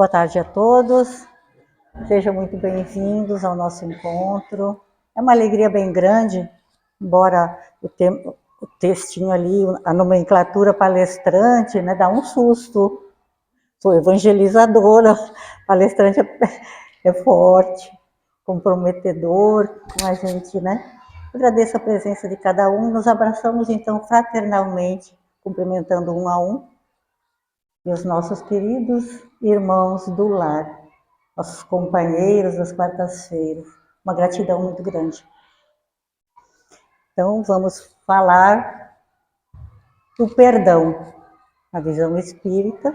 Boa tarde a todos, sejam muito bem-vindos ao nosso encontro. É uma alegria bem grande, embora o textinho ali, a nomenclatura palestrante, né, dá um susto. Sou evangelizadora, palestrante é forte, comprometedor com a gente, né? Agradeço a presença de cada um, nos abraçamos então fraternalmente, cumprimentando um a um, e os nossos queridos irmãos do lar, nossos companheiros das quartas-feiras. Uma gratidão muito grande. Então, vamos falar do perdão, a visão espírita.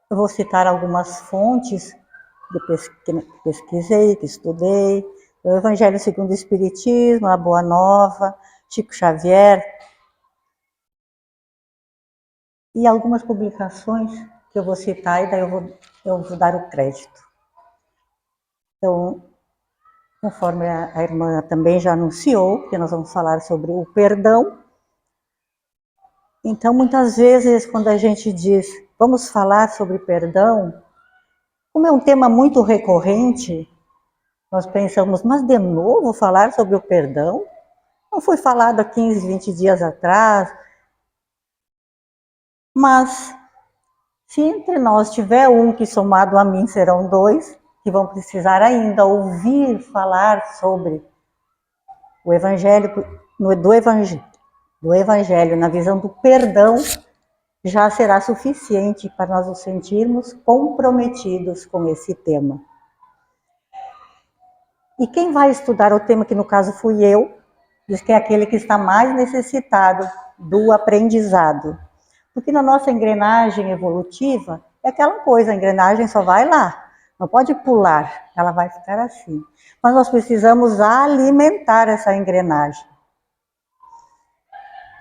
Eu vou citar algumas fontes que pesquisei, que estudei. O Evangelho segundo o Espiritismo, a Boa Nova, Chico Xavier, e algumas publicações que eu vou citar e daí eu vou dar o crédito. Então, conforme a irmã também já anunciou, que nós vamos falar sobre o perdão. Então, muitas vezes, quando a gente diz, vamos falar sobre perdão, como é um tema muito recorrente, nós pensamos, mas de novo falar sobre o perdão? Não foi falado há 15, 20 dias atrás? Mas, se entre nós tiver um que somado a mim serão dois, que vão precisar ainda ouvir falar sobre o Evangelho, do Evangelho na visão do perdão, já será suficiente para nós nos sentirmos comprometidos com esse tema. E quem vai estudar o tema, que no caso fui eu, diz que é aquele que está mais necessitado do aprendizado. Porque na nossa engrenagem evolutiva, é aquela coisa, a engrenagem só vai lá, não pode pular, ela vai ficar assim. Mas nós precisamos alimentar essa engrenagem.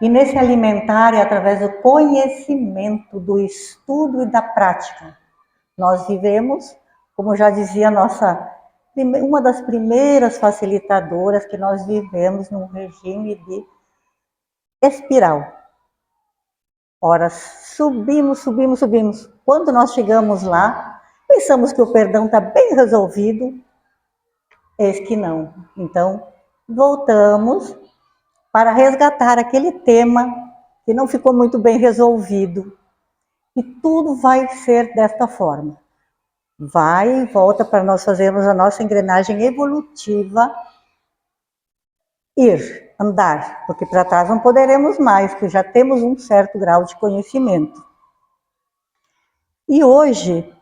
E nesse alimentar é através do conhecimento, do estudo e da prática. Nós vivemos, como já dizia uma das primeiras facilitadoras, que nós vivemos num regime de espiral. Ora, subimos. Quando nós chegamos lá, pensamos que o perdão está bem resolvido, eis que não. Então, voltamos para resgatar aquele tema que não ficou muito bem resolvido. E tudo vai ser desta forma. Vai e volta para nós fazermos a nossa engrenagem evolutiva andar, porque para trás não poderemos mais, porque já temos um certo grau de conhecimento. E hoje,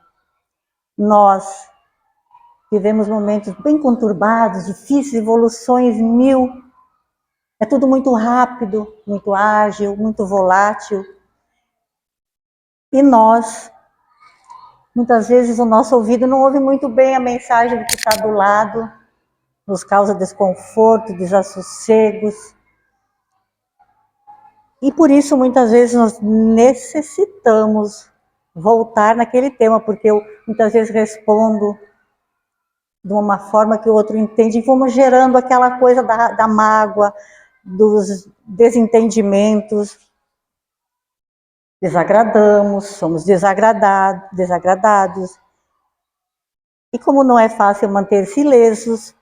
nós vivemos momentos bem conturbados, difíceis, evoluções mil. É tudo muito rápido, muito ágil, muito volátil. E nós, muitas vezes, o nosso ouvido não ouve muito bem a mensagem do que está do lado, nos causa desconforto, desassossegos. E por isso, muitas vezes, nós necessitamos voltar naquele tema, porque eu muitas vezes respondo de uma forma que o outro entende, e vamos gerando aquela coisa da mágoa, dos desentendimentos. Desagradamos, somos desagradados. E como não é fácil manter-se ilesos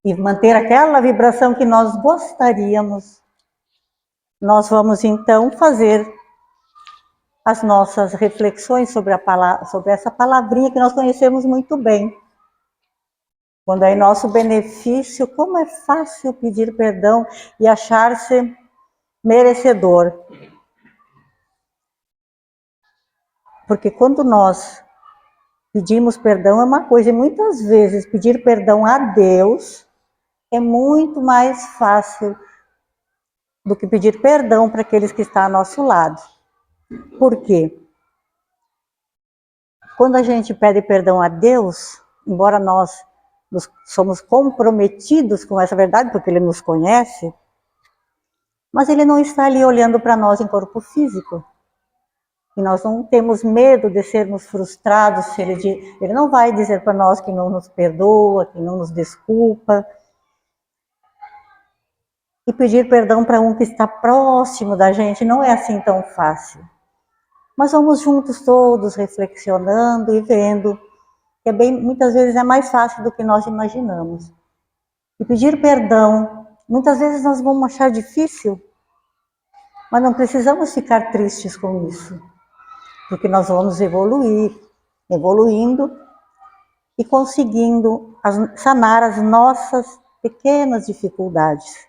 e manter aquela vibração que nós gostaríamos, nós vamos então fazer as nossas reflexões sobre essa palavrinha que nós conhecemos muito bem. Quando é em nosso benefício, como é fácil pedir perdão e achar-se merecedor. Porque quando nós pedimos perdão é uma coisa, e muitas vezes pedir perdão a Deus é muito mais fácil do que pedir perdão para aqueles que estão ao nosso lado. Por quê? Quando a gente pede perdão a Deus, embora nós somos comprometidos com essa verdade, porque Ele nos conhece, mas Ele não está ali olhando para nós em corpo físico. E nós não temos medo de sermos frustrados se Ele não vai dizer para nós que não nos perdoa, que não nos desculpa. E pedir perdão para um que está próximo da gente não é assim tão fácil. Mas vamos juntos todos reflexionando e vendo que muitas vezes é mais fácil do que nós imaginamos. E pedir perdão, muitas vezes nós vamos achar difícil, mas não precisamos ficar tristes com isso, porque nós vamos evoluindo e conseguindo sanar as nossas pequenas dificuldades.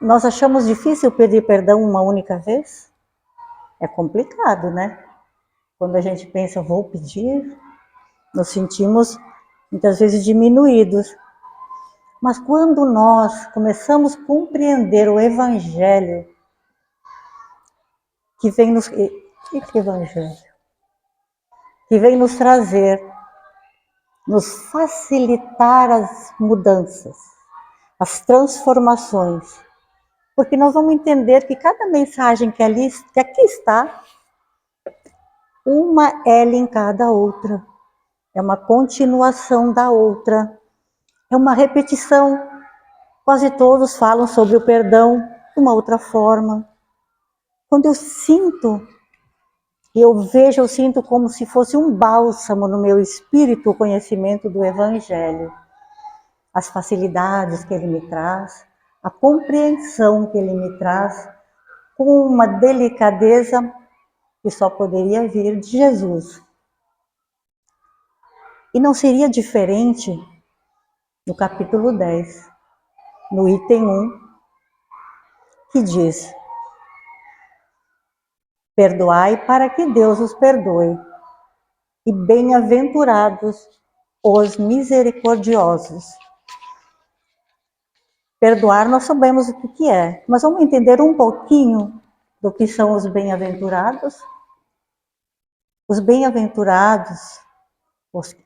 Nós achamos difícil pedir perdão uma única vez? É complicado, né? Quando a gente pensa, vou pedir, nos sentimos muitas vezes diminuídos. Mas quando nós começamos a compreender o Evangelho, que vem nos... Que Evangelho? Que vem nos trazer, nos facilitar as mudanças, as transformações. Porque nós vamos entender que cada mensagem que aqui está, uma é linkada à outra. É uma continuação da outra. É uma repetição. Quase todos falam sobre o perdão de uma outra forma. Quando eu sinto, eu sinto como se fosse um bálsamo no meu espírito o conhecimento do Evangelho. As facilidades que ele me traz, a compreensão que ele me traz, com uma delicadeza que só poderia vir de Jesus. E não seria diferente no capítulo 10, no item 1, que diz: perdoai para que Deus os perdoe, e bem-aventurados os misericordiosos. Perdoar nós sabemos o que é, mas vamos entender um pouquinho do que são os bem-aventurados? Os bem-aventurados,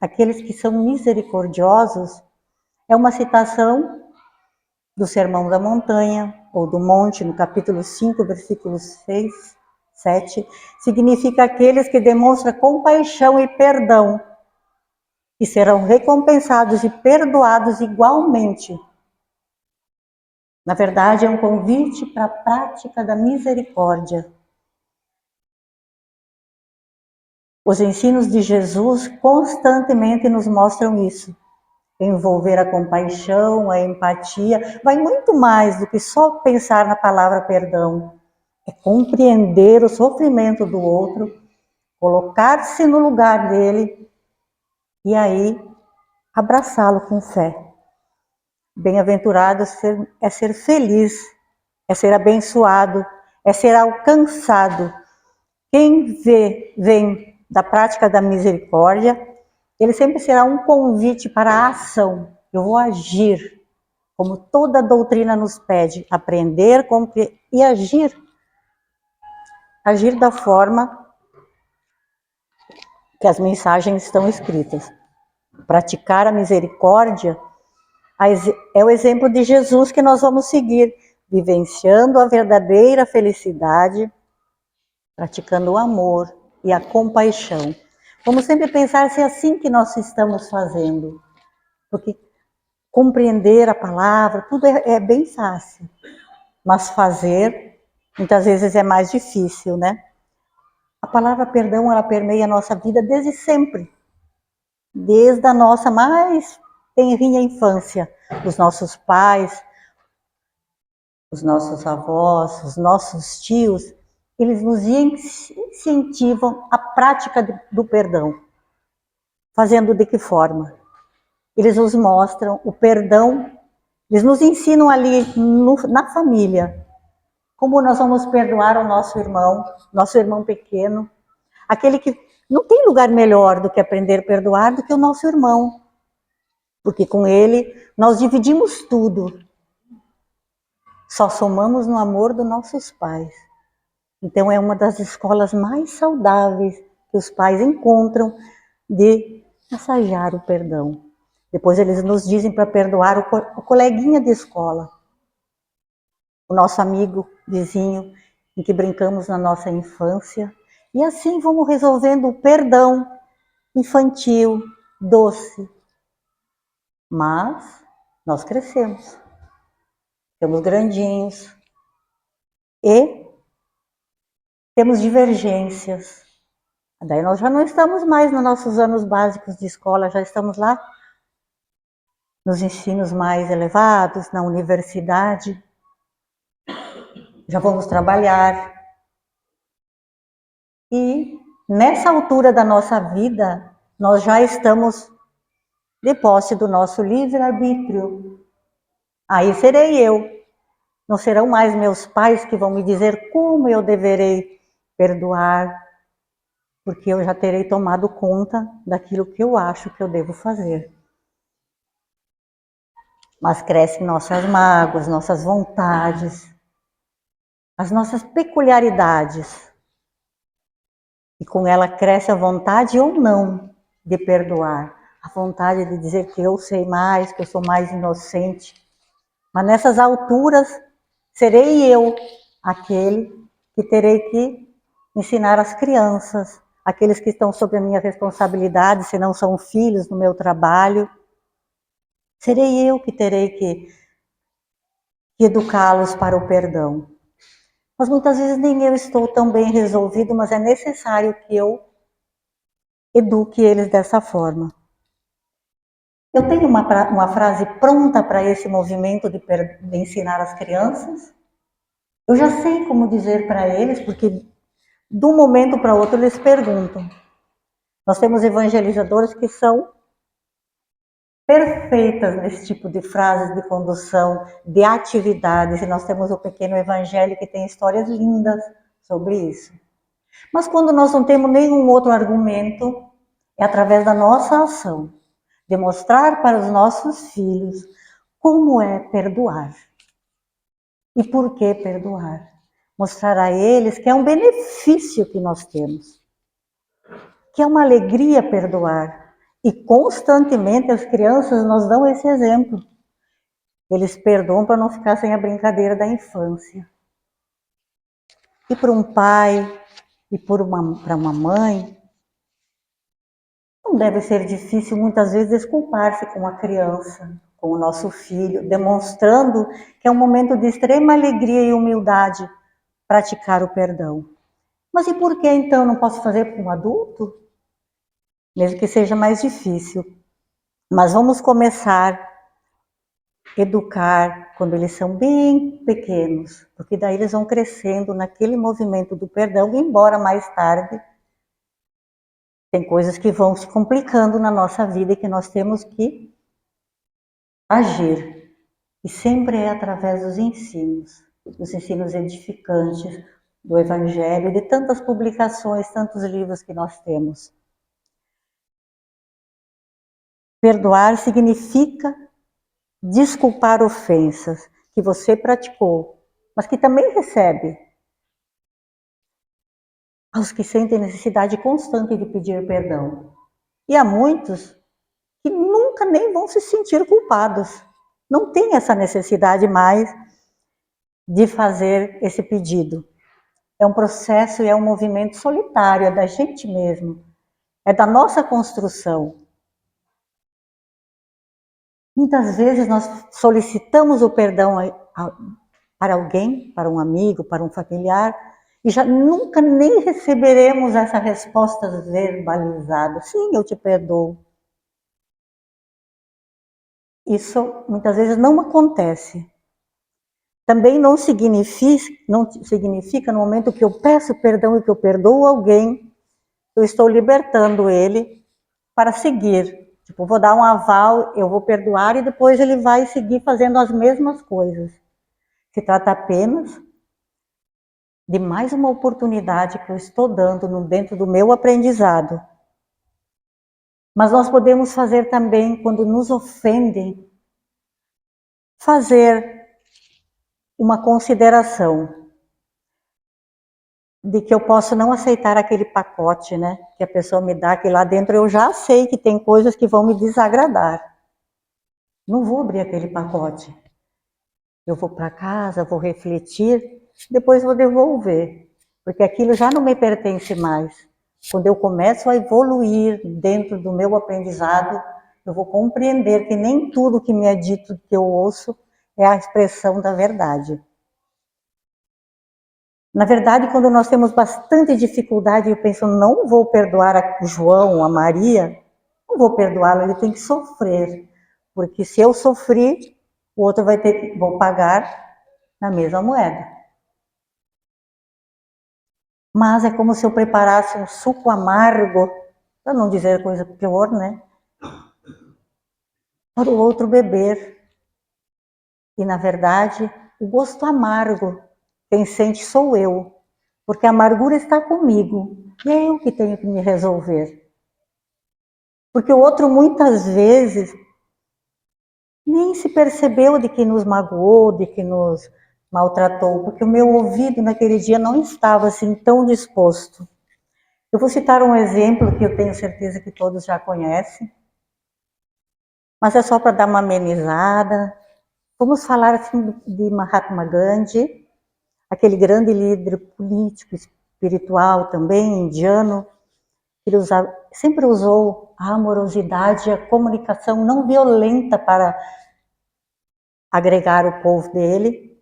aqueles que são misericordiosos, é uma citação do Sermão da Montanha, ou do Monte, no capítulo 5, versículos 6, 7, significa aqueles que demonstram compaixão e perdão, e serão recompensados e perdoados igualmente. Na verdade, é um convite para a prática da misericórdia. Os ensinos de Jesus constantemente nos mostram isso. Envolver a compaixão, a empatia, vai muito mais do que só pensar na palavra perdão. É compreender o sofrimento do outro, colocar-se no lugar dele e aí abraçá-lo com fé. Bem-aventurado é ser feliz, é ser abençoado, é ser alcançado. Quem vem da prática da misericórdia, ele sempre será um convite para a ação. Eu vou agir, como toda a doutrina nos pede, aprender e agir. Agir da forma que as mensagens estão escritas. Praticar a misericórdia é o exemplo de Jesus que nós vamos seguir, vivenciando a verdadeira felicidade, praticando o amor e a compaixão. Vamos sempre pensar se é assim que nós estamos fazendo, porque compreender a palavra, tudo é bem fácil, mas fazer, muitas vezes é mais difícil, né? A palavra perdão, ela permeia a nossa vida desde sempre, desde a nossa mais tenrinha infância, os nossos pais, os nossos avós, os nossos tios, eles nos incentivam a prática do perdão. Fazendo de que forma? Eles nos mostram o perdão, eles nos ensinam ali na família, como nós vamos perdoar o nosso irmão pequeno, aquele que não tem lugar melhor do que aprender a perdoar do que o nosso irmão, porque com ele nós dividimos tudo, só somamos no amor dos nossos pais. Então é uma das escolas mais saudáveis que os pais encontram de massagear o perdão. Depois eles nos dizem para perdoar o coleguinha de escola, o nosso amigo, vizinho, em que brincamos na nossa infância. E assim vamos resolvendo o perdão infantil, doce. Mas nós crescemos, ficamos grandinhos e temos divergências. Daí nós já não estamos mais nos nossos anos básicos de escola, já estamos lá nos ensinos mais elevados, na universidade. Já vamos trabalhar. E nessa altura da nossa vida, nós já estamos de posse do nosso livre-arbítrio. Aí serei eu. Não serão mais meus pais que vão me dizer como eu deverei perdoar, porque eu já terei tomado conta daquilo que eu acho que eu devo fazer. Mas crescem nossas mágoas, nossas vontades, as nossas peculiaridades. E com ela cresce a vontade ou não de perdoar. A vontade de dizer que eu sei mais, que eu sou mais inocente. Mas nessas alturas, serei eu aquele que terei que ensinar as crianças, aqueles que estão sob a minha responsabilidade, se não são filhos no meu trabalho. Serei eu que terei que educá-los para o perdão. Mas muitas vezes nem eu estou tão bem resolvido, mas é necessário que eu eduque eles dessa forma. Eu tenho uma frase pronta para esse movimento de ensinar as crianças. Eu já sei como dizer para eles, porque de um momento para outro eles perguntam. Nós temos evangelizadores que são perfeitas nesse tipo de frases de condução, de atividades, e nós temos o Pequeno Evangelho que tem histórias lindas sobre isso. Mas quando nós não temos nenhum outro argumento, é através da nossa ação, de mostrar para os nossos filhos como é perdoar. E por que perdoar? Mostrar a eles que é um benefício que nós temos, que é uma alegria perdoar. E constantemente as crianças nos dão esse exemplo. Eles perdoam para não ficar sem a brincadeira da infância. E para um pai e para uma mãe, não deve ser difícil muitas vezes desculpar-se com a criança, com o nosso filho, demonstrando que é um momento de extrema alegria e humildade praticar o perdão. Mas e por que então não posso fazer com um adulto? Mesmo que seja mais difícil. Mas vamos começar a educar quando eles são bem pequenos, porque daí eles vão crescendo naquele movimento do perdão, embora mais tarde tem coisas que vão se complicando na nossa vida e que nós temos que agir. E sempre é através dos ensinos edificantes do Evangelho, de tantas publicações, tantos livros que nós temos. Perdoar significa desculpar ofensas que você praticou, mas que também recebe. Aos que sentem necessidade constante de pedir perdão. E há muitos que nunca nem vão se sentir culpados. Não tem essa necessidade mais de fazer esse pedido. É um processo e é um movimento solitário, é da gente mesmo. É da nossa construção. Muitas vezes nós solicitamos o perdão para alguém, para um amigo, para um familiar, e já nunca nem receberemos essa resposta verbalizada. Sim, eu te perdoo. Isso muitas vezes não acontece. Também não significa no momento que eu peço perdão e que eu perdoo alguém, eu estou libertando ele para seguir. Tipo, vou dar um aval, eu vou perdoar e depois ele vai seguir fazendo as mesmas coisas. Se trata apenas de mais uma oportunidade que eu estou dando dentro do meu aprendizado. Mas nós podemos fazer também, quando nos ofendem, fazer uma consideração de que eu posso não aceitar aquele pacote, né, que a pessoa me dá, que lá dentro eu já sei que tem coisas que vão me desagradar. Não vou abrir aquele pacote. Eu vou para casa, vou refletir, depois vou devolver, porque aquilo já não me pertence mais. Quando eu começo a evoluir dentro do meu aprendizado, eu vou compreender que nem tudo que me é dito, que eu ouço, é a expressão da verdade. Na verdade, quando nós temos bastante dificuldade, eu penso, não vou perdoar o João, a Maria, não vou perdoá-lo, ele tem que sofrer. Porque se eu sofrer, o outro vai ter, vou pagar na mesma moeda. Mas é como se eu preparasse um suco amargo, para não dizer coisa pior, né? Para o outro beber. E, na verdade, o gosto amargo, quem sente sou eu. Porque a amargura está comigo. E é eu que tenho que me resolver. Porque o outro, muitas vezes, nem se percebeu de que nos magoou, de que nos maltratou. Porque o meu ouvido, naquele dia, não estava assim tão disposto. Eu vou citar um exemplo que eu tenho certeza que todos já conhecem. Mas é só para dar uma amenizada. Vamos falar assim de Mahatma Gandhi, aquele grande líder político, espiritual também, indiano. Ele sempre usou a amorosidade e a comunicação não violenta para agregar o povo dele.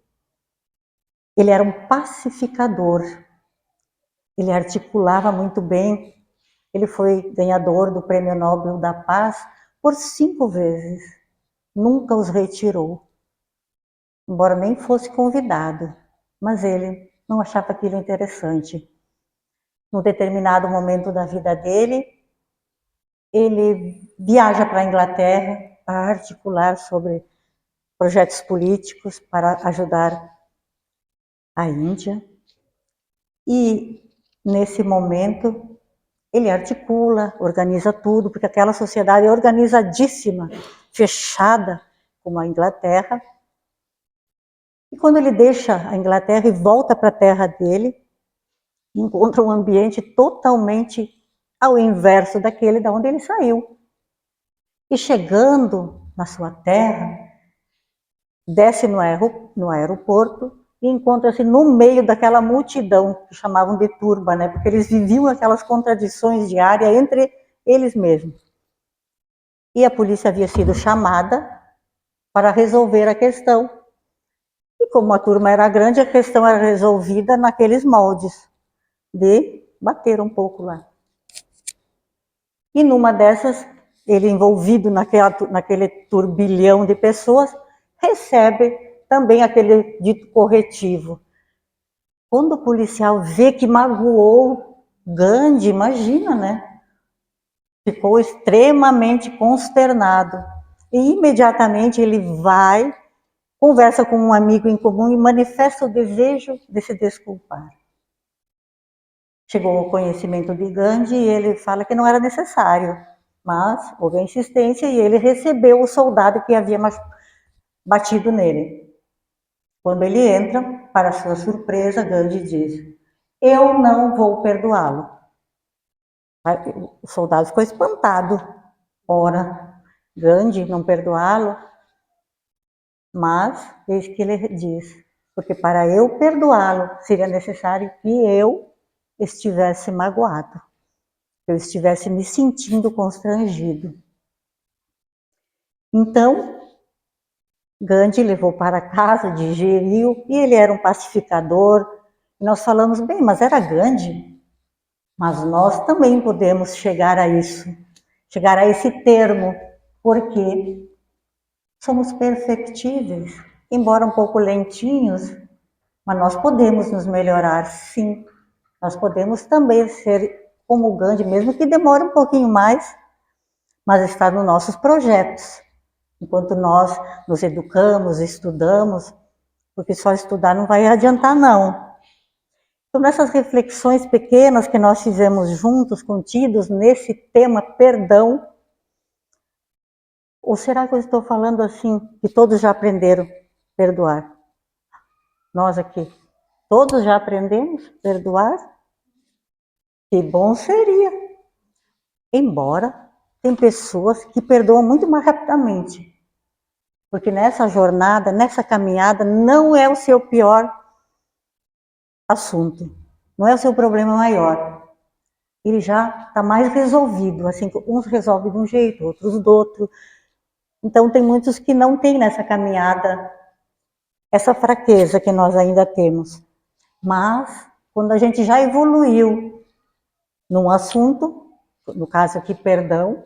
Ele era um pacificador. Ele articulava muito bem. Ele foi ganhador do Prêmio Nobel da Paz por 5 vezes. Nunca os retirou. Embora nem fosse convidado, mas ele não achava aquilo interessante. Num determinado momento da vida dele, ele viaja para a Inglaterra para articular sobre projetos políticos para ajudar a Índia. E nesse momento ele articula, organiza tudo, porque aquela sociedade é organizadíssima, fechada, como a Inglaterra. E quando ele deixa a Inglaterra e volta para a terra dele, encontra um ambiente totalmente ao inverso daquele da onde ele saiu. E chegando na sua terra, desce no aeroporto e encontra-se no meio daquela multidão que chamavam de turba, né? Porque eles viviam aquelas contradições diárias entre eles mesmos. E a polícia havia sido chamada para resolver a questão. E como a turma era grande, a questão era resolvida naqueles moldes de bater um pouco lá. E numa dessas, ele envolvido naquele turbilhão de pessoas, recebe também aquele dito corretivo. Quando o policial vê que magoou Gandhi, imagina, né? Ficou extremamente consternado. E imediatamente ele vai, conversa com um amigo em comum e manifesta o desejo de se desculpar. Chegou ao conhecimento de Gandhi e ele fala que não era necessário, mas houve a insistência e ele recebeu o soldado que havia batido nele. Quando ele entra, para sua surpresa, Gandhi diz: eu não vou perdoá-lo. O soldado ficou espantado. Ora, Gandhi não perdoá-lo? Mas, eis que ele diz, porque para eu perdoá-lo, seria necessário que eu estivesse magoado, que eu estivesse me sentindo constrangido. Então, Gandhi levou para casa, digeriu, e ele era um pacificador. Nós falamos, bem, mas era Gandhi. Mas nós também podemos chegar a isso, chegar a esse termo, porque somos perfectíveis, embora um pouco lentinhos, mas nós podemos nos melhorar, sim. Nós podemos também ser como Gandhi, mesmo que demore um pouquinho mais, mas está nos nossos projetos. Enquanto nós nos educamos, estudamos, porque só estudar não vai adiantar, não. Então, nessas reflexões pequenas que nós fizemos juntos, contidos nesse tema perdão, ou será que eu estou falando assim, que todos já aprenderam a perdoar? Nós aqui, todos já aprendemos a perdoar? Que bom seria. Embora tem pessoas que perdoam muito mais rapidamente. Porque nessa jornada, nessa caminhada, não é o seu pior assunto. Não é o seu problema maior. Ele já está mais resolvido. Assim, uns resolvem de um jeito, outros do outro. Então tem muitos que não têm nessa caminhada essa fraqueza que nós ainda temos. Mas, quando a gente já evoluiu num assunto, no caso aqui, perdão,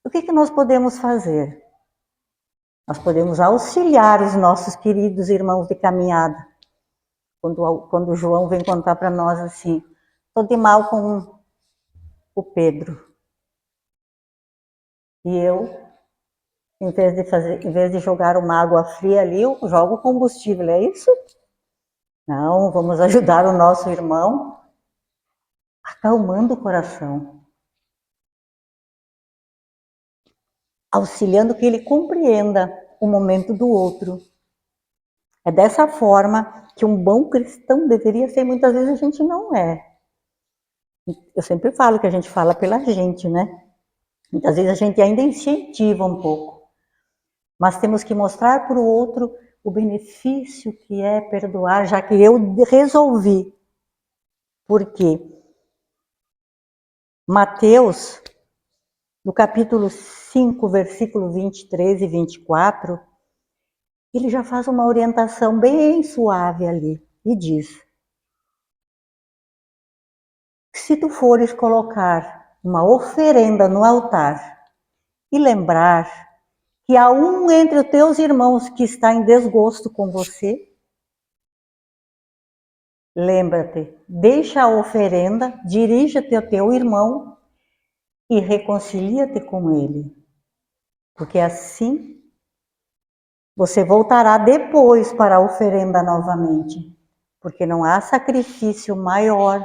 o que nós podemos fazer? Nós podemos auxiliar os nossos queridos irmãos de caminhada. Quando o João vem contar para nós assim, estou de mal com o Pedro. E eu, em vez de jogar uma água fria ali, eu jogo combustível, é isso? Não, vamos ajudar o nosso irmão acalmando o coração, auxiliando que ele compreenda o momento do outro. É dessa forma que um bom cristão deveria ser, muitas vezes a gente não é. Eu sempre falo que a gente fala pela gente, né? Muitas vezes a gente ainda incentiva um pouco, mas temos que mostrar para o outro o benefício que é perdoar, já que eu resolvi. Por quê? Mateus, no capítulo 5, versículo 23 e 24, ele já faz uma orientação bem suave ali e diz: se tu fores colocar uma oferenda no altar e lembrar que há um entre os teus irmãos que está em desgosto com você, lembra-te, deixa a oferenda, dirige-te ao teu irmão e reconcilia-te com ele. Porque assim você voltará depois para a oferenda novamente. Porque não há sacrifício maior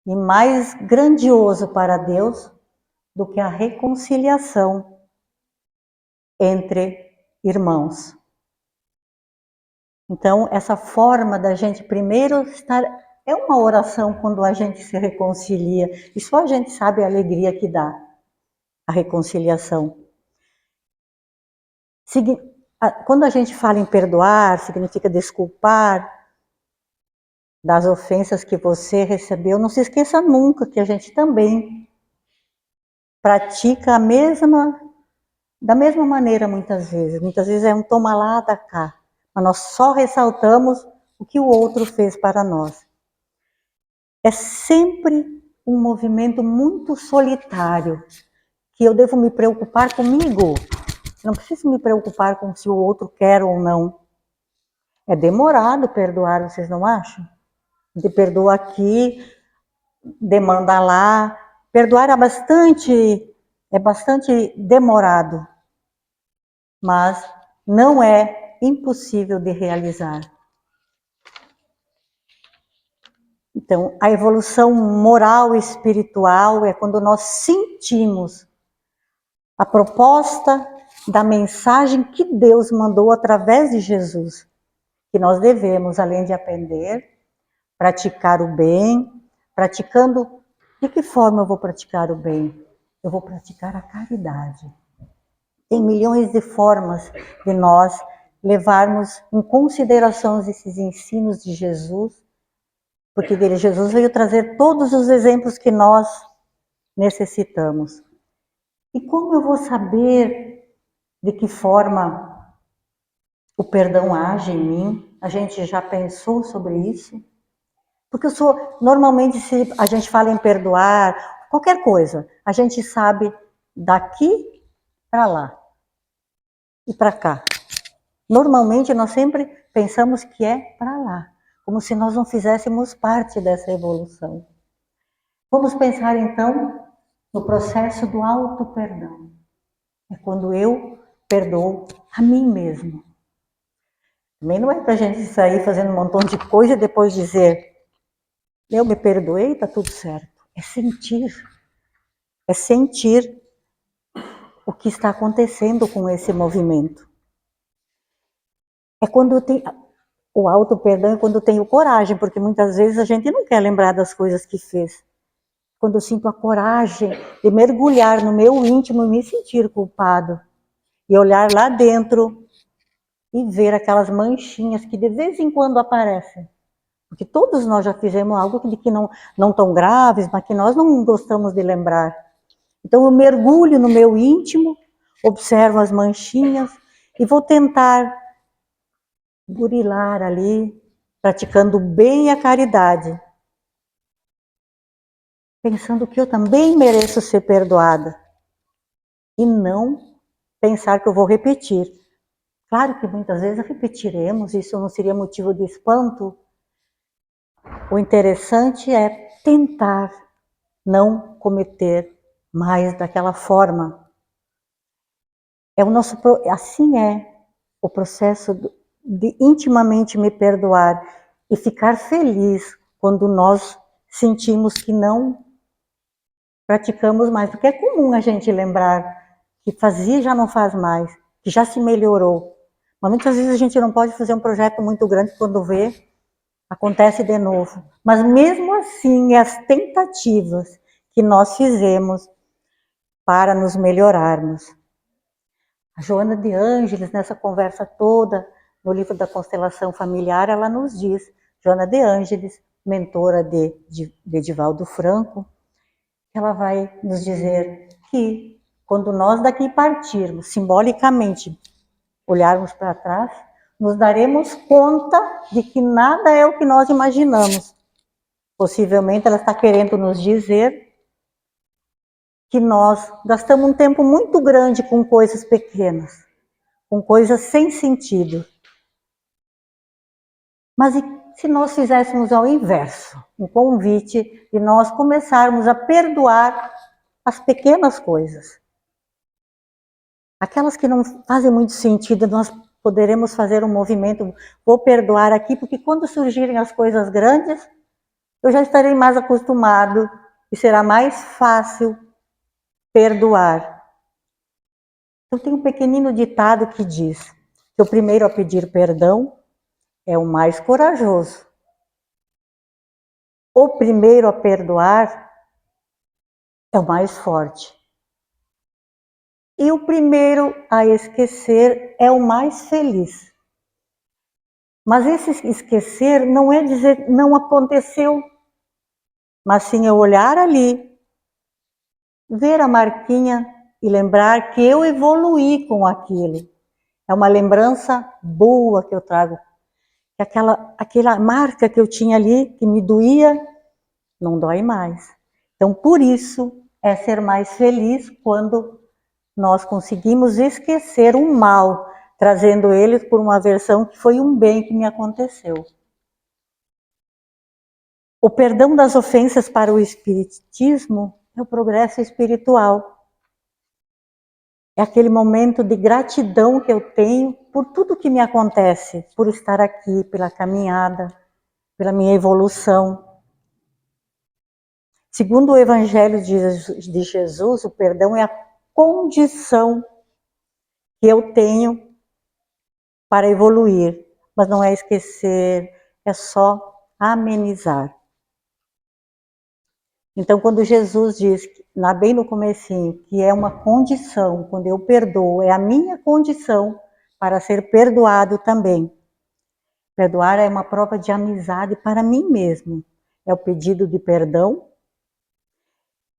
e mais grandioso para Deus do que a reconciliação entre irmãos. Então, essa forma da gente primeiro estar... É uma oração quando a gente se reconcilia. E só a gente sabe a alegria que dá a reconciliação. Quando a gente fala em perdoar, significa desculpar das ofensas que você recebeu. Não se esqueça nunca que a gente também pratica da mesma maneira muitas vezes. Muitas vezes é um toma lá, dá cá. Mas nós só ressaltamos o que o outro fez para nós. É sempre um movimento muito solitário, que eu devo me preocupar comigo. Não preciso me preocupar com se o outro quer ou não. É demorado perdoar, vocês não acham? De perdoa aqui, demanda lá. Perdoar é bastante demorado, mas não é impossível de realizar. Então, a evolução moral e espiritual é quando nós sentimos a proposta da mensagem que Deus mandou através de Jesus, que nós devemos, além de aprender, praticar o bem, praticando... De que forma eu vou praticar o bem? Eu vou praticar a caridade. Tem milhões de formas de nós levarmos em consideração esses ensinos de Jesus, porque Jesus veio trazer todos os exemplos que nós necessitamos. E como eu vou saber de que forma o perdão age em mim? A gente já pensou sobre isso? Porque normalmente, se a gente fala em perdoar, qualquer coisa, a gente sabe daqui para lá e para cá. Normalmente, nós sempre pensamos que é para lá, como se nós não fizéssemos parte dessa evolução. Vamos pensar, então, no processo do auto-perdão. É quando eu perdoo a mim mesmo. Também não é para a gente sair fazendo um montão de coisa e depois dizer: eu me perdoei, está tudo certo. É sentir o que está acontecendo com esse movimento. É quando tem o auto-perdão, é quando eu tenho coragem, porque muitas vezes a gente não quer lembrar das coisas que fez. Quando eu sinto a coragem de mergulhar no meu íntimo e me sentir culpado, e olhar lá dentro e ver aquelas manchinhas que de vez em quando aparecem. Porque todos nós já fizemos algo que não tão graves, mas que nós não gostamos de lembrar. Então eu mergulho no meu íntimo, observo as manchinhas e vou tentar burilar ali praticando o bem e a caridade, pensando que eu também mereço ser perdoada, e não pensar que eu vou repetir. Claro que muitas vezes repetiremos, isso não seria motivo de espanto. O interessante é tentar não cometer mais daquela forma. Assim é o processo de intimamente me perdoar e ficar feliz quando nós sentimos que não praticamos mais, porque é comum a gente lembrar que fazia e já não faz mais, que já se melhorou. Mas muitas vezes a gente não pode fazer um projeto muito grande, quando vê, acontece de novo. Mas mesmo assim, as tentativas que nós fizemos para nos melhorarmos. A Joana de Ângeles, nessa conversa toda, no livro da Constelação Familiar, ela nos diz, Joana de Ângeles, mentora de Divaldo Franco, ela vai nos dizer que quando nós daqui partirmos, simbolicamente, olharmos para trás, nos daremos conta de que nada é o que nós imaginamos. Possivelmente ela está querendo nos dizer que nós gastamos um tempo muito grande com coisas pequenas, com coisas sem sentido. Mas e se nós fizéssemos ao inverso, um convite de nós começarmos a perdoar as pequenas coisas? Aquelas que não fazem muito sentido, nós poderemos fazer um movimento, vou perdoar aqui, porque quando surgirem as coisas grandes, eu já estarei mais acostumado e será mais fácil perdoar. Então tem um pequenino ditado que diz que o primeiro a pedir perdão é o mais corajoso. O primeiro a perdoar é o mais forte. E o primeiro a esquecer é o mais feliz. Mas esse esquecer não é dizer não aconteceu, mas sim eu olhar ali, ver a marquinha e lembrar que eu evoluí com aquilo. É uma lembrança boa que eu trago. Aquela marca que eu tinha ali, que me doía, não dói mais. Então, por isso, é ser mais feliz quando nós conseguimos esquecer o mal, trazendo ele por uma versão que foi um bem que me aconteceu. O perdão das ofensas para o espiritismo é o progresso espiritual. É aquele momento de gratidão que eu tenho por tudo que me acontece, por estar aqui, pela caminhada, pela minha evolução. Segundo o Evangelho de Jesus, o perdão é a condição que eu tenho para evoluir, mas não é esquecer, é só amenizar. Então, quando Jesus diz, bem no comecinho, que é uma condição, quando eu perdoo, é a minha condição para ser perdoado também. Perdoar é uma prova de amizade para mim mesmo. É o pedido de perdão.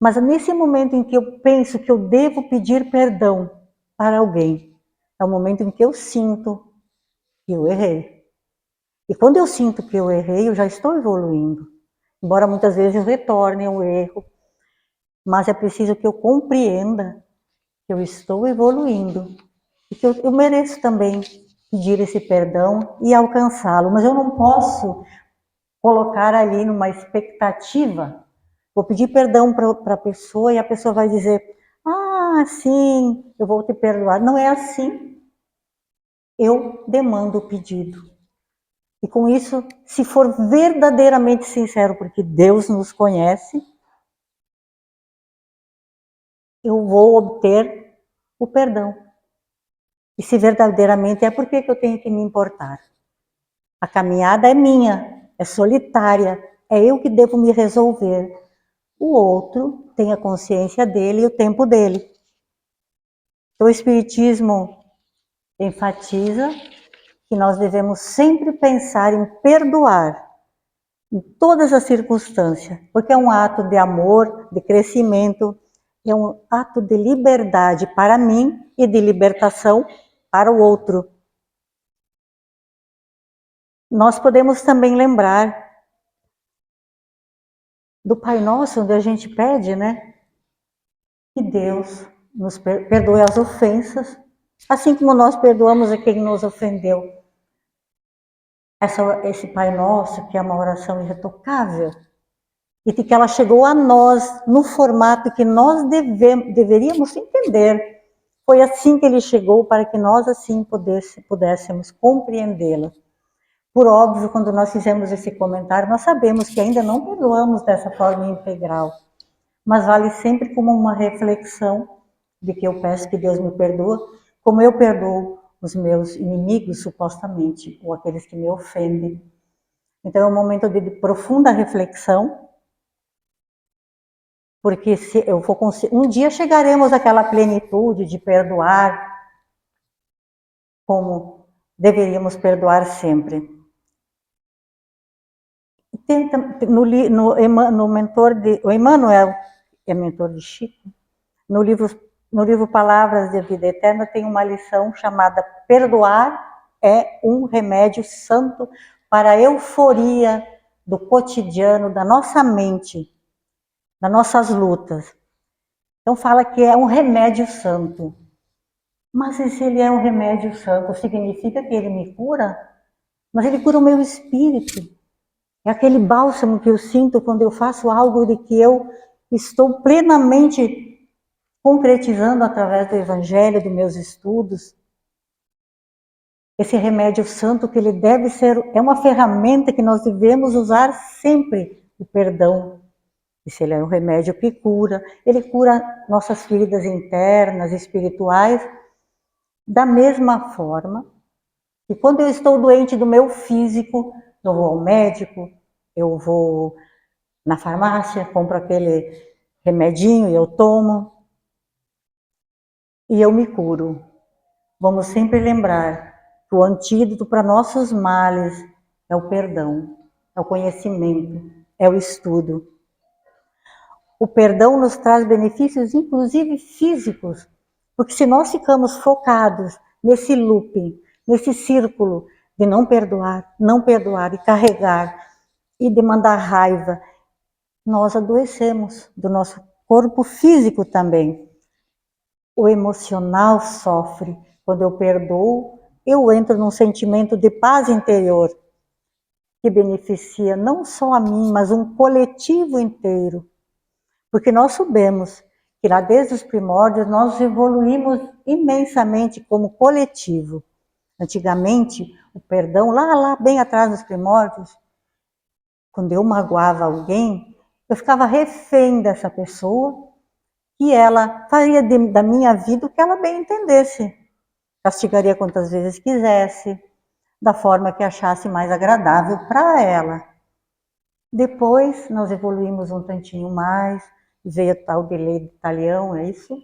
Mas nesse momento em que eu penso que eu devo pedir perdão para alguém, é o momento em que eu sinto que eu errei. E quando eu sinto que eu errei, eu já estou evoluindo. Embora muitas vezes eu retorne ao erro, mas é preciso que eu compreenda que eu estou evoluindo e que eu mereço também pedir esse perdão e alcançá-lo. Mas eu não posso colocar ali numa expectativa. Vou pedir perdão para a pessoa e a pessoa vai dizer, ah, sim, eu vou te perdoar. Não é assim. Eu demando o pedido. E com isso, se for verdadeiramente sincero, porque Deus nos conhece, eu vou obter o perdão. E se verdadeiramente é, por que eu tenho que me importar? A caminhada é minha, é solitária, é eu que devo me resolver. O outro tem a consciência dele e o tempo dele. Então, o Espiritismo enfatiza que nós devemos sempre pensar em perdoar em todas as circunstâncias, porque é um ato de amor, de crescimento, é um ato de liberdade para mim e de libertação para o outro. Nós podemos também lembrar do Pai Nosso, onde a gente pede, né, que Deus nos perdoe as ofensas, assim como nós perdoamos a quem nos ofendeu. Esse Pai Nosso, que é uma oração irretocável, e que ela chegou a nós no formato que nós deveríamos entender. Foi assim que ele chegou, para que nós assim pudéssemos compreendê-la. Por óbvio, quando nós fizemos esse comentário, nós sabemos que ainda não perdoamos dessa forma integral, mas vale sempre como uma reflexão de que eu peço que Deus me perdoe, como eu perdoo os meus inimigos, supostamente, ou aqueles que me ofendem. Então é um momento de profunda reflexão, porque se eu for um dia chegaremos àquela plenitude de perdoar como deveríamos perdoar sempre. No mentor de o Emmanuel, é mentor de Chico, no livro Palavras de Vida Eterna tem uma lição chamada Perdoar é um remédio santo para a euforia do cotidiano, da nossa mente, das nossas lutas. Então fala que é um remédio santo. Mas se ele é um remédio santo, significa que ele me cura? Mas ele cura o meu espírito. É aquele bálsamo que eu sinto quando eu faço algo de que eu estou plenamente concretizando através do Evangelho, dos meus estudos. Esse remédio santo que ele deve ser, é uma ferramenta que nós devemos usar sempre, o perdão. E se ele é um remédio que cura, ele cura nossas feridas internas, espirituais, da mesma forma que quando eu estou doente do meu físico, eu vou ao médico, eu vou na farmácia, compro aquele remedinho e eu tomo, e eu me curo. Vamos sempre lembrar que o antídoto para nossos males é o perdão, é o conhecimento, é o estudo. O perdão nos traz benefícios, inclusive físicos, porque se nós ficamos focados nesse looping, nesse círculo de não perdoar e carregar e demandar raiva, nós adoecemos do nosso corpo físico também. O emocional sofre. Quando eu perdoo, eu entro num sentimento de paz interior que beneficia não só a mim, mas um coletivo inteiro. Porque nós sabemos que lá desde os primórdios nós evoluímos imensamente como coletivo. Antigamente, o perdão, lá bem atrás dos primórdios, quando eu magoava alguém, eu ficava refém dessa pessoa e ela faria da minha vida o que ela bem entendesse. Castigaria quantas vezes quisesse, da forma que achasse mais agradável para ela. Depois, nós evoluímos um tantinho mais, veio a tal de lei do talião, é isso?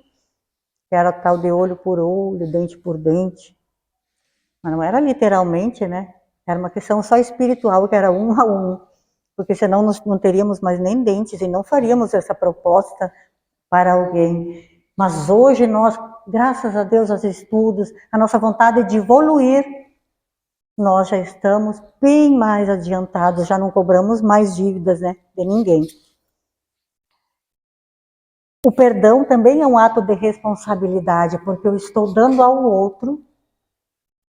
Que era tal de olho por olho, dente por dente. Mas não era literalmente, né? Era uma questão só espiritual, que era um a um. Porque senão nós não teríamos mais nem dentes e não faríamos essa proposta para alguém. Mas hoje nós, graças a Deus, aos estudos, a nossa vontade de evoluir, nós já estamos bem mais adiantados, já não cobramos mais dívidas, né, de ninguém. O perdão também é um ato de responsabilidade, porque eu estou dando ao outro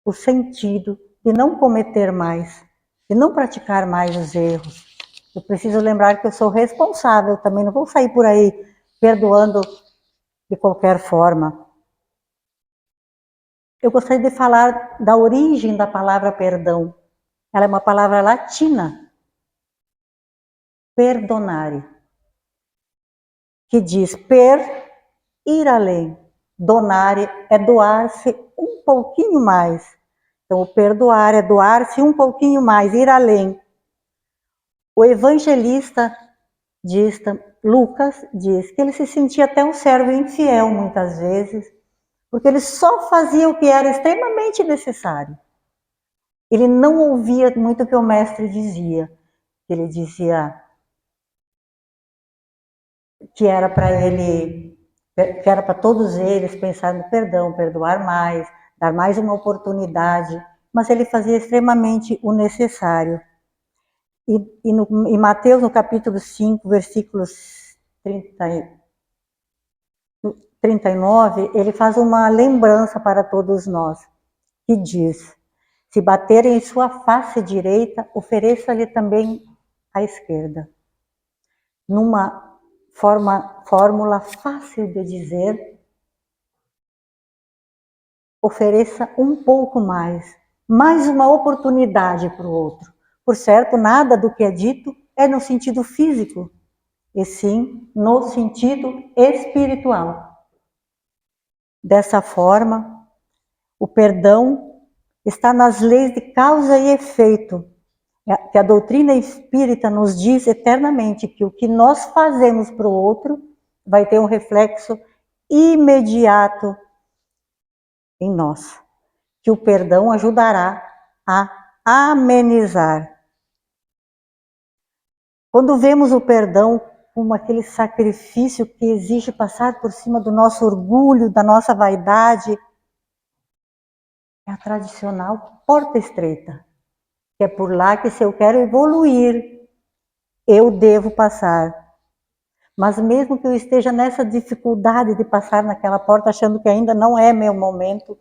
o sentido de não cometer mais, de não praticar mais os erros. Eu preciso lembrar que eu sou responsável também, não vou sair por aí perdoando de qualquer forma. Eu gostaria de falar da origem da palavra perdão. Ela é uma palavra latina, perdonare, que diz ir além. Donare é doar-se um pouquinho mais. Então, o perdoar é doar-se um pouquinho mais, ir além. O evangelista Lucas diz que ele se sentia até um servo infiel muitas vezes, porque ele só fazia o que era extremamente necessário. Ele não ouvia muito o que o mestre dizia. Ele dizia que era para ele, que era para todos eles pensar no perdão, perdoar mais, dar mais uma oportunidade. mas ele fazia extremamente o necessário. Em Mateus, no capítulo 5, versículos 39, ele faz uma lembrança para todos nós, que diz: se baterem em sua face direita, ofereça-lhe também a esquerda. Numa fórmula fácil de dizer, ofereça um pouco mais uma oportunidade para o outro. Por certo, nada do que é dito é no sentido físico, e sim no sentido espiritual. Dessa forma, o perdão está nas leis de causa e efeito, que a doutrina espírita nos diz eternamente que o que nós fazemos para o outro vai ter um reflexo imediato em nós, que o perdão ajudará a amenizar. Quando vemos o perdão como aquele sacrifício que exige passar por cima do nosso orgulho, da nossa vaidade, é a tradicional porta estreita, que é por lá que, se eu quero evoluir, eu devo passar. Mas mesmo que eu esteja nessa dificuldade de passar naquela porta, achando que ainda não é meu momento,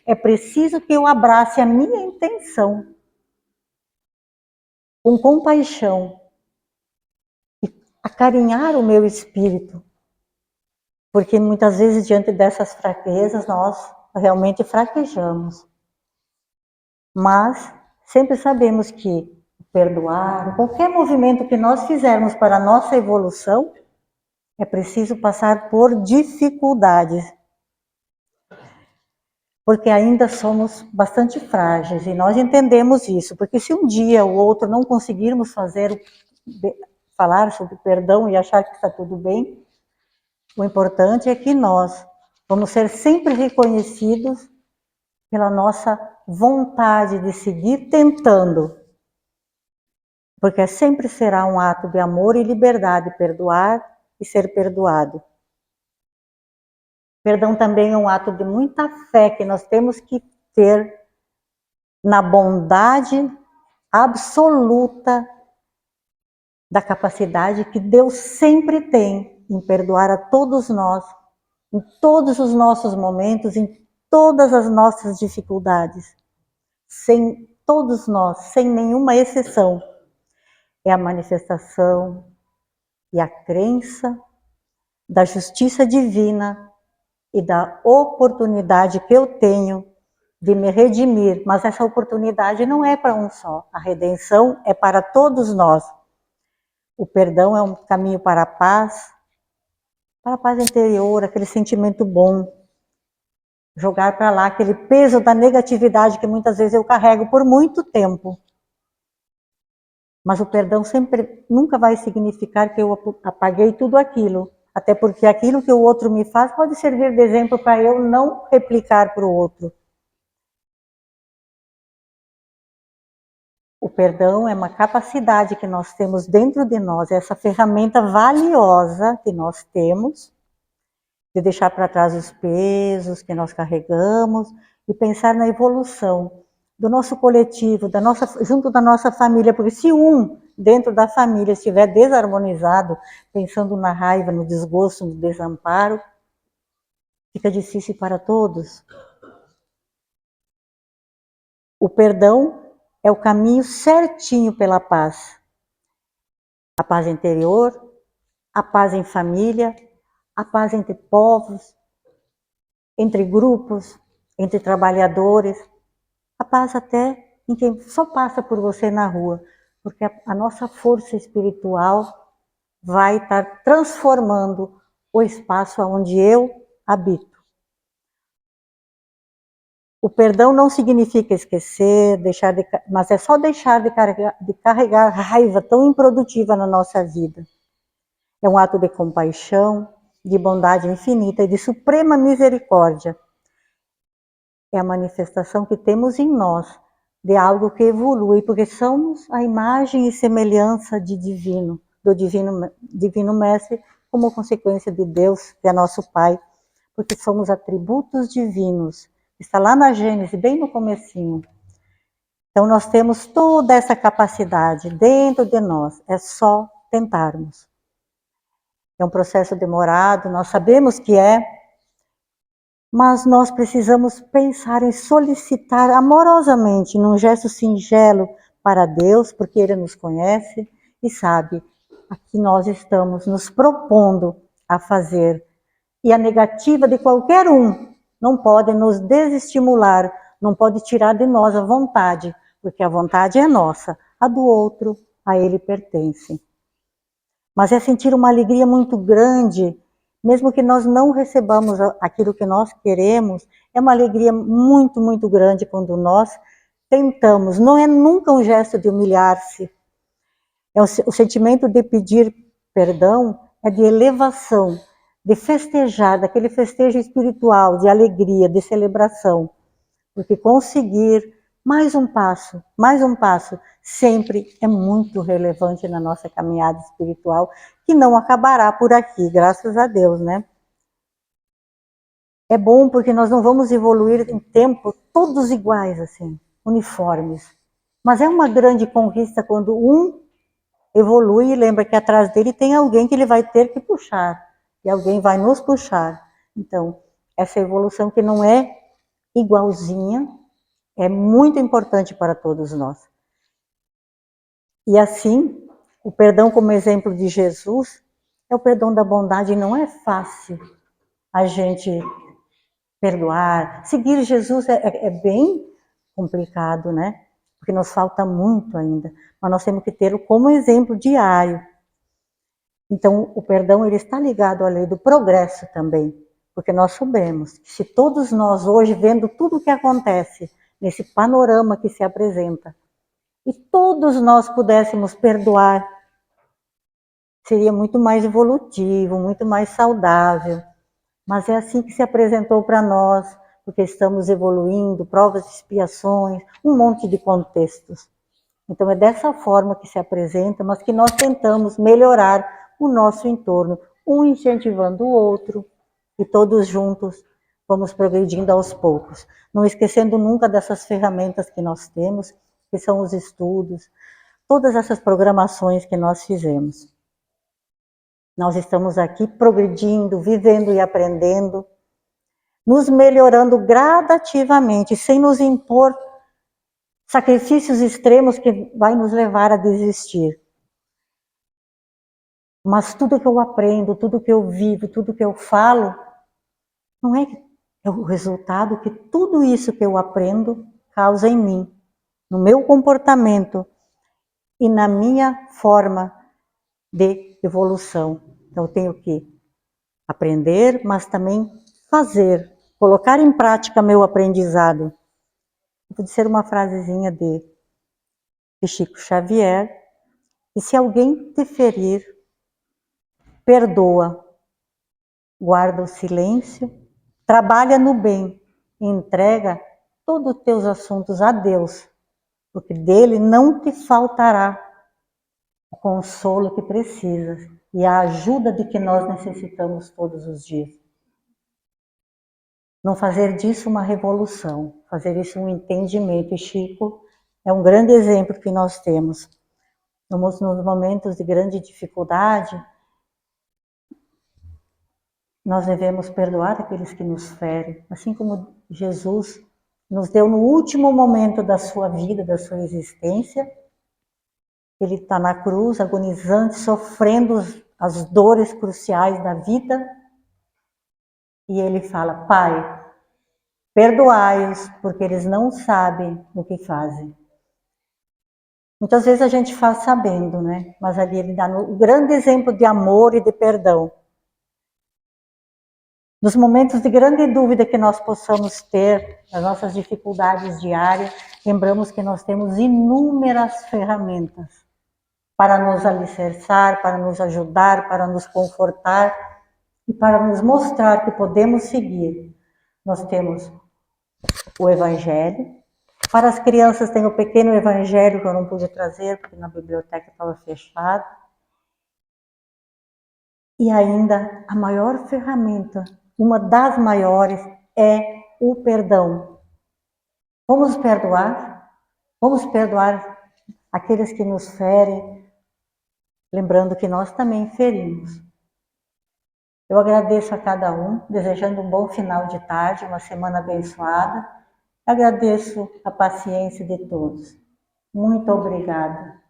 é preciso que eu abrace a minha intenção com compaixão, acarinhar o meu espírito, porque muitas vezes diante dessas fraquezas nós realmente fraquejamos. Mas sempre sabemos que perdoar, qualquer movimento que nós fizermos para a nossa evolução, é preciso passar por dificuldades, porque ainda somos bastante frágeis, e nós entendemos isso, porque se um dia ou outro não conseguirmos falar sobre perdão e achar que está tudo bem, o importante é que nós vamos ser sempre reconhecidos pela nossa vontade de seguir tentando, porque sempre será um ato de amor e liberdade perdoar e ser perdoado. Perdão também é um ato de muita fé que nós temos que ter na bondade absoluta da capacidade que Deus sempre tem em perdoar a todos nós, em todos os nossos momentos, em todas as nossas dificuldades. Sem todos nós, sem nenhuma exceção. É a manifestação e a crença da justiça divina e da oportunidade que eu tenho de me redimir, mas essa oportunidade não é para um só, a redenção é para todos nós. O perdão é um caminho para a paz interior, aquele sentimento bom, jogar para lá aquele peso da negatividade que muitas vezes eu carrego por muito tempo. Mas o perdão nunca vai significar que eu apaguei tudo aquilo, até porque aquilo que o outro me faz pode servir de exemplo para eu não replicar para o outro. O perdão é uma capacidade que nós temos dentro de nós, é essa ferramenta valiosa que nós temos, de deixar para trás os pesos que nós carregamos e pensar na evolução do nosso coletivo, junto da nossa família, porque se um dentro da família estiver desarmonizado, pensando na raiva, no desgosto, no desamparo, fica difícil para todos. O perdão é o caminho certinho pela paz. A paz interior, a paz em família, a paz entre povos, entre grupos, entre trabalhadores, a paz até em quem só passa por você na rua, porque a nossa força espiritual vai estar transformando o espaço onde eu habito. O perdão não significa esquecer, mas é só deixar de carregar raiva tão improdutiva na nossa vida. É um ato de compaixão, de bondade infinita e de suprema misericórdia. É a manifestação que temos em nós de algo que evolui, porque somos a imagem e semelhança do divino mestre, como consequência de Deus, que é nosso Pai, porque somos atributos divinos. Está lá na Gênesis, bem no comecinho. Então nós temos toda essa capacidade dentro de nós, é só tentarmos. É um processo demorado, nós sabemos que é, mas nós precisamos pensar em solicitar amorosamente, num gesto singelo para Deus, porque Ele nos conhece e sabe a que nós estamos nos propondo a fazer. E a negativa de qualquer um não pode nos desestimular, não pode tirar de nós a vontade, porque a vontade é nossa, a do outro, a ele pertence. Mas é sentir uma alegria muito grande, mesmo que nós não recebamos aquilo que nós queremos, é uma alegria muito, muito grande quando nós tentamos. Não é nunca um gesto de humilhar-se, é o sentimento de pedir perdão, é de elevação, de festejar, daquele festejo espiritual, de alegria, de celebração. Porque conseguir mais um passo, sempre é muito relevante na nossa caminhada espiritual, que não acabará por aqui, graças a Deus, né? É bom porque nós não vamos evoluir em tempo todos iguais, assim, uniformes. Mas é uma grande conquista quando um evolui e lembra que atrás dele tem alguém que ele vai ter que puxar, e alguém vai nos puxar. Então, essa evolução que não é igualzinha, é muito importante para todos nós. E assim, o perdão como exemplo de Jesus, é o perdão da bondade, e não é fácil a gente perdoar. Seguir Jesus é bem complicado, né? Porque nos falta muito ainda, mas nós temos que tê-lo como exemplo diário. Então, o perdão ele está ligado à lei do progresso também, porque nós sabemos que se todos nós hoje, vendo tudo o que acontece, nesse panorama que se apresenta, e todos nós pudéssemos perdoar, seria muito mais evolutivo, muito mais saudável. Mas é assim que se apresentou para nós, porque estamos evoluindo, provas, expiações, um monte de contextos. Então é dessa forma que se apresenta, mas que nós tentamos melhorar o nosso entorno, um incentivando o outro, e todos juntos vamos progredindo aos poucos. Não esquecendo nunca dessas ferramentas que nós temos, que são os estudos, todas essas programações que nós fizemos. Nós estamos aqui progredindo, vivendo e aprendendo, nos melhorando gradativamente, sem nos impor sacrifícios extremos que vai nos levar a desistir. Mas tudo que eu aprendo, tudo que eu vivo, tudo que eu falo, não é o resultado que tudo isso que eu aprendo causa em mim, no meu comportamento e na minha forma de evolução. Então eu tenho que aprender, mas também fazer, colocar em prática meu aprendizado. Pode ser uma frasezinha de Chico Xavier, e se alguém te ferir, perdoa, guarda o silêncio, trabalha no bem e entrega todos os teus assuntos a Deus, porque dele não te faltará o consolo que precisas e a ajuda de que nós necessitamos todos os dias. Não fazer disso uma revolução, fazer isso um entendimento. E Chico é um grande exemplo que nós temos. Nos momentos de grande dificuldade, nós devemos perdoar aqueles que nos ferem, assim como Jesus nos deu no último momento da sua vida, da sua existência. Ele está na cruz, agonizante, sofrendo as dores cruciais da vida. E ele fala: Pai, perdoai-os, porque eles não sabem o que fazem. Muitas vezes a gente faz sabendo, né? Mas ali ele dá um grande exemplo de amor e de perdão. Nos momentos de grande dúvida que nós possamos ter, nas nossas dificuldades diárias, lembramos que nós temos inúmeras ferramentas para nos alicerçar, para nos ajudar, para nos confortar e para nos mostrar que podemos seguir. Nós temos o Evangelho. Para as crianças tem o pequeno Evangelho que eu não pude trazer, porque na biblioteca estava fechado. E ainda a maior ferramenta, uma das maiores, é o perdão. Vamos perdoar? Vamos perdoar aqueles que nos ferem, lembrando que nós também ferimos. Eu agradeço a cada um, desejando um bom final de tarde, uma semana abençoada. Agradeço a paciência de todos. Muito obrigada.